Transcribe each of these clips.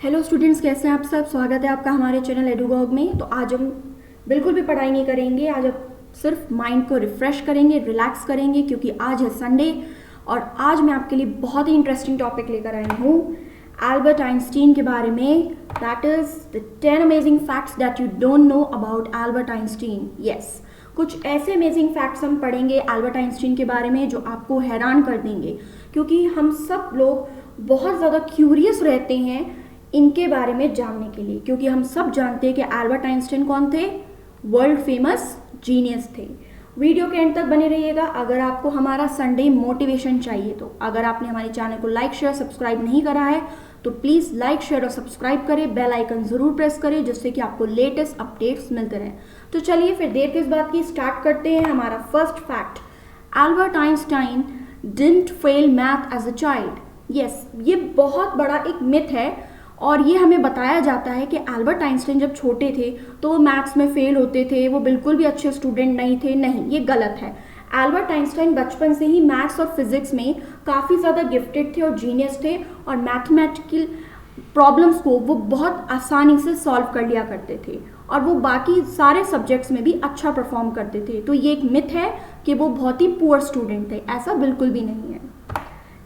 Hello students, कैसे हैं आप सब। स्वागत है आपका हमारे चैनल एडुगॉग में। तो आज हम बिल्कुल भी पढ़ाई नहीं करेंगे। आज हम सिर्फ माइंड को रिफ्रेश करेंगे, रिलैक्स करेंगे, क्योंकि आज है संडे और आज मैं आपके लिए बहुत ही इंटरेस्टिंग टॉपिक लेकर आई हूँ एल्बर्ट आइंस्टीन के बारे में। That is the 10 amazing facts that you don't know about Albert Einstein. Yes, कुछ ऐसे अमेजिंग फैक्ट्स हम पढ़ेंगे एल्बर्ट आइंस्टीन के बारे में जो आपको हैरान कर देंगे, क्योंकि हम सब लोग बहुत ज़्यादा क्यूरियस रहते हैं इनके बारे में जानने के लिए, क्योंकि हम सब जानते हैं कि एल्बर्ट आइंस्टीन कौन थे, वर्ल्ड फेमस जीनियस थे। वीडियो के एंड तक बने रहिएगा अगर आपको हमारा संडे मोटिवेशन चाहिए तो। अगर आपने हमारे चैनल को लाइक शेयर सब्सक्राइब नहीं करा है तो प्लीज़ लाइक शेयर और सब्सक्राइब करें, बेल आइकन ज़रूर प्रेस करें जिससे कि आपको लेटेस्ट अपडेट्स मिलते रहें। तो चलिए फिर देर किस बात की, स्टार्ट करते हैं हमारा first fact. Albert Einstein didn't fail math as a child. Yes, ये बहुत बड़ा एक मिथ है और ये हमें बताया जाता है कि एल्बर्ट आइंस्टाइन जब छोटे थे तो वो मैथ्स में फेल होते थे, वो बिल्कुल भी अच्छे स्टूडेंट नहीं थे। नहीं, ये गलत है। एल्बर्ट आइंस्टाइन बचपन से ही मैथ्स और फिजिक्स में काफ़ी ज़्यादा गिफ्टेड थे और जीनियस थे, और मैथमेटिकल प्रॉब्लम्स को वो बहुत आसानी से सॉल्व कर लिया करते थे और वो बाकी सारे सब्जेक्ट्स में भी अच्छा परफॉर्म करते थे। तो ये एक मिथ है कि वो बहुत ही पुअर स्टूडेंट थे, ऐसा बिल्कुल भी नहीं है।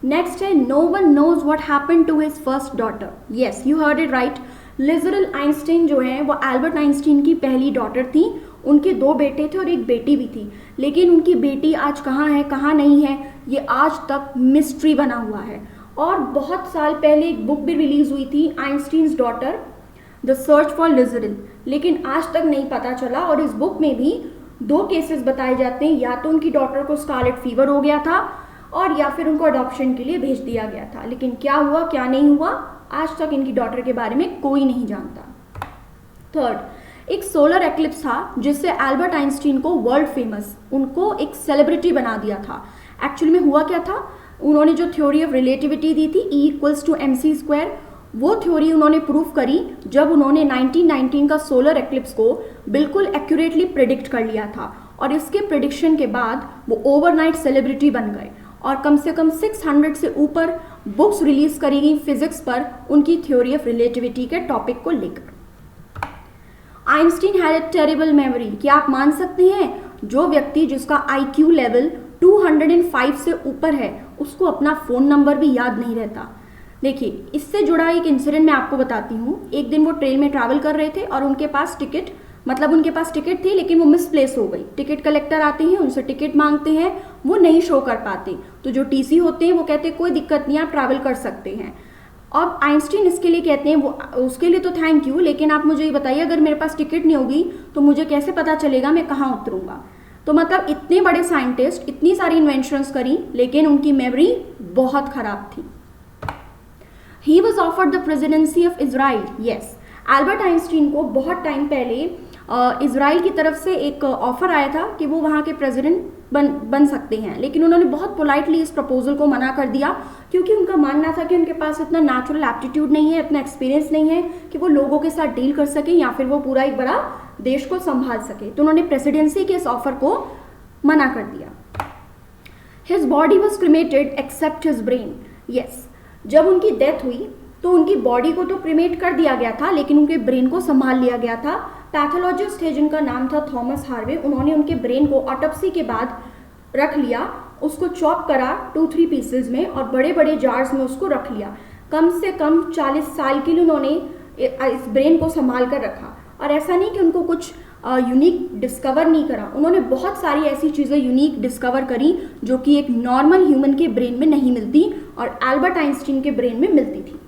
नेक्स्ट है, no one knows what happened to his first daughter. Yes, you heard it right. Lieserl Einstein जो है वो एल्बर्ट आइंस्टीन की पहली डॉटर थी। उनके 2 बेटे थे और एक बेटी भी थी, लेकिन उनकी बेटी आज कहाँ है कहाँ नहीं है ये आज तक मिस्ट्री बना हुआ है। और बहुत साल पहले एक बुक भी रिलीज हुई थी, Einstein's daughter the search for Lieserl, लेकिन आज तक नहीं पता चला। और इस बुक में भी 2 केसेस बताए जाते हैं, या तो उनकी डॉटर को स्कारलेट फीवर हो गया था और या फिर उनको अडॉप्शन के लिए भेज दिया गया था, लेकिन क्या हुआ क्या नहीं हुआ आज तक इनकी डॉटर के बारे में कोई नहीं जानता। थर्ड, एक सोलर एक्लिप्स था जिससे एल्बर्ट आइंस्टीन को वर्ल्ड फेमस, उनको एक सेलिब्रिटी बना दिया था। एक्चुअली में हुआ क्या था, उन्होंने जो थ्योरी ऑफ रिलेटिविटी दी थी E=mc², वो थ्योरी उन्होंने प्रूफ करी जब उन्होंने 1919 का सोलर एक्लिप्स को बिल्कुल एक्यूरेटली प्रिडिक्ट कर लिया था, और इसके प्रिडिक्शन के बाद वो ओवरनाइट सेलिब्रिटी बन गए और कम से कम 600 से ऊपर बुक्स रिलीज करी गई फिजिक्स पर उनकी थ्योरी ऑफ रिलेटिविटी के टॉपिक को लेकर। Einstein had a terrible memory. क्या आप मान सकते हैं, जो व्यक्ति जिसका IQ लेवल 205 से ऊपर है उसको अपना फ़ोन नंबर भी याद नहीं रहता। देखिए, इससे जुड़ा एक इंसिडेंट मैं आपको बताती हूँ। एक दिन वो ट्रेन में ट्रैवल कर रहे थे और उनके पास टिकट थी लेकिन वो मिसप्लेस हो गई। टिकट कलेक्टर आते हैं, उनसे टिकट मांगते हैं, वो नहीं शो कर पाते, तो जो TC होते हैं वो कहते हैं कोई दिक्कत नहीं, आप ट्रैवल कर सकते हैं। और आइंस्टीन इसके लिए कहते हैं, वो उसके लिए तो थैंक यू, लेकिन आप मुझे ये बताइए अगर मेरे पास टिकट नहीं होगी तो मुझे कैसे पता चलेगा मैं कहाँ उतरूंगा। तो मतलब इतने बड़े साइंटिस्ट, इतनी सारी इन्वेंशंस करी, लेकिन उनकी मेमोरी बहुत खराब थी। He was offered the presidency of Israel. Yes, Albert Einstein को बहुत टाइम पहले इजराइल की तरफ से एक ऑफर आया था कि वो वहाँ के प्रेसिडेंट बन सकते हैं, लेकिन उन्होंने बहुत पोलाइटली इस प्रपोजल को मना कर दिया, क्योंकि उनका मानना था कि उनके पास इतना नेचुरल एप्टीट्यूड नहीं है, इतना एक्सपीरियंस नहीं है कि वो लोगों के साथ डील कर सके या फिर वो पूरा एक बड़ा देश को संभाल सके। तो उन्होंने प्रेसिडेंसी के इस ऑफर को मना कर दिया। His body was cremated except his brain. Yes, जब उनकी डेथ हुई तो उनकी बॉडी को तो क्रिमेट कर दिया गया था, लेकिन उनके ब्रेन को संभाल लिया गया था। पैथोलॉजिस्ट थे जिनका नाम था थॉमस हार्वे, उन्होंने उनके ब्रेन को ऑटोप्सी के बाद रख लिया, उसको चॉप करा 2-3 पीसेज में और बड़े बड़े जार्स में उसको रख लिया। कम से कम 40 साल के लिए उन्होंने इस ब्रेन को संभाल कर रखा। और ऐसा नहीं कि उनको कुछ यूनिक डिस्कवर नहीं करा, उन्होंने बहुत सारी ऐसी चीज़ें यूनिक डिस्कवर करी जो कि एक नॉर्मल ह्यूमन के ब्रेन में नहीं मिलती और एल्बर्ट आइंस्टीन के ब्रेन में मिलती थी।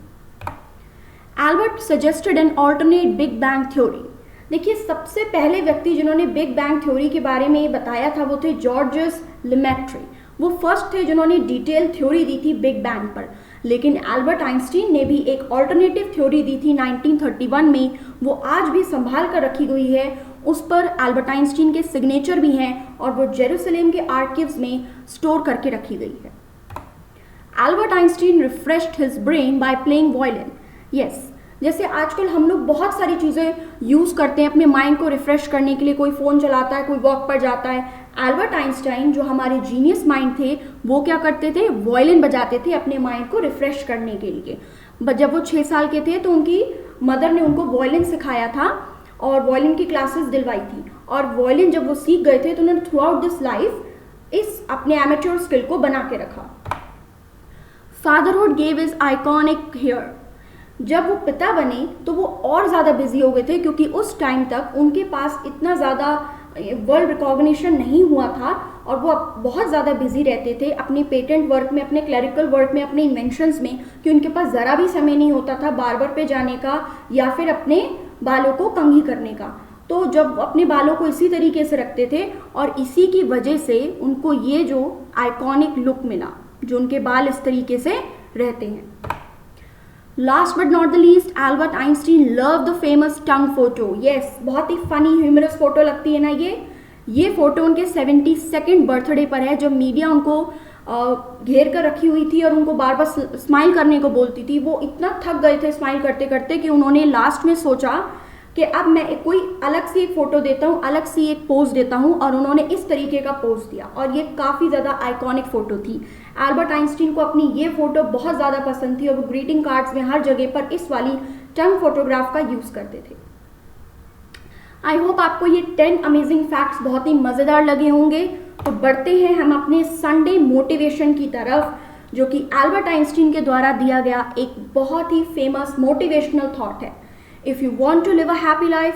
Albert suggested an alternate big bang theory. देखिए, सबसे पहले व्यक्ति जिन्होंने बिग बैंग थ्योरी के बारे में बताया था वो थे जॉर्जस लेमेट्रे। वो फर्स्ट थे जिन्होंने डिटेल थ्योरी दी थी बिग बैंग पर, लेकिन एल्बर्ट आइंस्टीन ने भी एक ऑल्टरनेटिव थ्योरी दी थी 1931 में, वो आज भी संभाल कर रखी गई है। उस पर एल्बर्ट आइंस्टीन के सिग्नेचर भी हैं और वो जेरूसलेम के आर्काइव्स में स्टोर करके रखी गई है। Albert Einstein refreshed his brain by playing violin. Yes, जैसे आजकल हम लोग बहुत सारी चीज़ें यूज़ करते हैं अपने माइंड को रिफ्रेश करने के लिए, कोई फ़ोन चलाता है, कोई वॉक पर जाता है। एल्बर्ट आइंस्टाइन जो हमारे जीनियस माइंड थे, वो क्या करते थे, वायलिन बजाते थे अपने माइंड को रिफ्रेश करने के लिए। जब वो 6 साल के थे तो उनकी मदर ने उनको वायलिन सिखाया था और वायलिन की क्लासेस दिलवाई थी, और वायलिन जब वो सीख गए थे तो उन्होंने थ्रू आउट दिस लाइफ इस अपने एमेच्योर स्किल को बना के रखा। Fatherhood gave is iconic here. जब वो पिता बने तो वो और ज़्यादा बिजी हो गए थे, क्योंकि उस टाइम तक उनके पास इतना ज़्यादा वर्ल्ड रिकॉग्निशन नहीं हुआ था, और वो बहुत ज़्यादा बिजी रहते थे अपने पेटेंट वर्क में, अपने क्लरिकल वर्क में, अपने इन्वेंशंस में, कि उनके पास ज़रा भी समय नहीं होता था बार्बर पे जाने का या फिर अपने बालों को कंघी करने का। तो जब अपने बालों को इसी तरीके से रखते थे, और इसी की वजह से उनको ये जो आइकॉनिक लुक मिला, जो उनके बाल इस तरीके से रहते हैं। Last but not the least, Albert Einstein love the famous tongue photo. Yes, बहुत ही फनी ह्यूमरस फोटो लगती है ना ये फोटो उनके 72nd बर्थडे पर है, जब मीडिया उनको घेर कर रखी हुई थी और उनको बार बार स्माइल करने को बोलती थी। वो इतना थक गए थे स्माइल करते करते कि उन्होंने लास्ट में सोचा कि अब मैं कोई अलग सी एक फ़ोटो देता हूँ, अलग सी एक पोज देता हूँ, और उन्होंने इस तरीके का पोज दिया, और ये काफ़ी ज़्यादा आइकॉनिक फ़ोटो थी। एल्बर्ट आइंस्टीन को अपनी ये फ़ोटो बहुत ज़्यादा पसंद थी, और वो ग्रीटिंग कार्ड्स में हर जगह पर इस वाली टंग फोटोग्राफ का यूज़ करते थे। आई होप आपको ये 10 अमेजिंग फैक्ट्स बहुत ही मज़ेदार लगे होंगे। तो बढ़ते हैं हम अपने संडे मोटिवेशन की तरफ, जो कि एल्बर्ट आइंस्टीन के द्वारा दिया गया एक बहुत ही फेमस मोटिवेशनल थॉट है। If you want to live a happy life,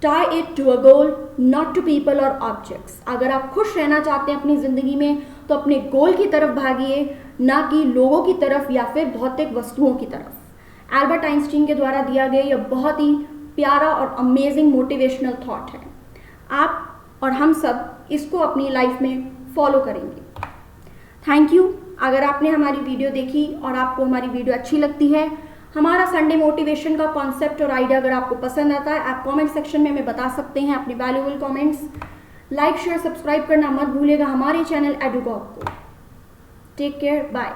tie it to a goal, not to people और ऑब्जेक्ट्स। अगर आप खुश रहना चाहते हैं अपनी ज़िंदगी में, तो अपने गोल की तरफ भागिए, ना कि लोगों की तरफ या फिर भौतिक वस्तुओं की तरफ। एल्बर्ट आइंस्टीन के द्वारा दिया गया यह बहुत ही प्यारा और अमेजिंग मोटिवेशनल थॉट है। आप और हम सब इसको अपनी लाइफ में फॉलो करेंगे। Thank you. अगर आपने हमारी वीडियो देखी और आपको हमारी वीडियो अच्छी लगती है, हमारा संडे मोटिवेशन का कॉन्सेप्ट और आइडिया अगर आपको पसंद आता है, आप कमेंट सेक्शन में हमें बता सकते हैं अपनी valuable comments. Like share subscribe करना मत भूलिएगा हमारे चैनल एडुगॉग को। Take care, bye.